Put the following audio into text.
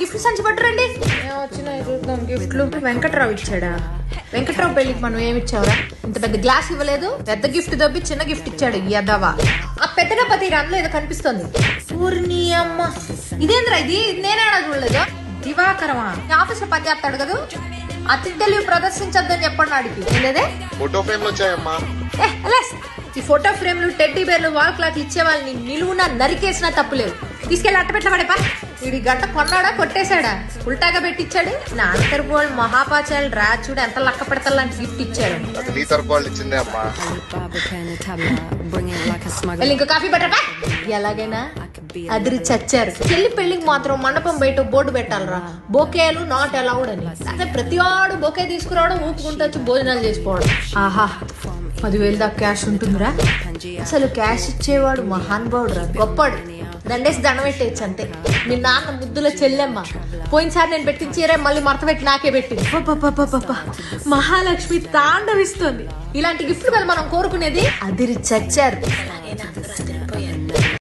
Gift సంచి పట్టురండి. వచ్చినాయి చూద్దాం గిఫ్ట్లు. వెంకట్రావు ఇచ్చాడా? వెంకట్రావు పెళ్లికి మనం ఏమి ఇచ్చావురా? ఇంత పెద్ద గ్లాస్ ఇవ్వలేదు, పెద్ద గిఫ్ట్ దొబ్బి చిన్న గిఫ్ట్ ఇచ్చాడు. యదవా. ఆ పెద్ద డబ్బా తీరా, అందులో ఏదో కనిపిస్తుంది. ఊరిని అమ్మ, ఇదేంద్రా ఇది? నేనేనా చూడలేదు. దివాకరమా? ఆఫీస్ లో పని చేస్తాడు కదా, అతి తెలివి ప్రదర్శించొద్దని చెప్పండి వాడికి. లేదే ఫోటో ఫ్రేమ్లు వచ్చాయమ్మా. ఈ ఫోటో ఫ్రేమ్లు, టెడ్డీ బేర్లు, వాల్ క్లాత్ ఇచ్చే వాళ్ళని నిలువున నరికేసినా తప్పులేదు. తీసుకెళ్ళి అట్టపెట్ల పడేపా. వీడి గంట కొన్నాడా కొట్టేశాడా? ఉల్టాగా పెట్టిచ్చాడు. నా తరపు వాళ్ళు మహాపాచాలు రా చూడు ఎంత లక్క పెడతా లాంటి గిఫ్ట్ ఇచ్చాడు. నీ తరపు వాళ్ళు ఇచ్చిందే అమ్మా. ఇంకో కాఫీ పెట్టపా. ఎలాగైనా అదిరి చచ్చారు. చెల్లి పెళ్లికి మాత్రం మండపం బయట బోర్డు పెట్టాలరా, బొకేలు నాట్ అలౌడ్ అని. అంటే ప్రతి వాడు బొకే తీసుకురావడం, ఊపుకుంటూ వచ్చి భోజనాలు చేసుకోవడం. ఆహా, 10,000 దాకా క్యాష్ ఉంటుందిరా. అసలు క్యాష్ ఇచ్చేవాడు మహానుభావుడు రా, గొప్పడు. దండేసి దండం పెట్టేయచ్చు అంతే. మీ నాన్న ముద్దుల చెల్లెమ్మ పోయినసారి నేను పెట్టిన చీర మళ్ళీ మడత పెట్టి నాకే పెట్టింది. మహాలక్ష్మి తాండవిస్తుంది. ఇలాంటి గిఫ్ట్ మనం కోరుకునేది. అదిరి చచ్చారు.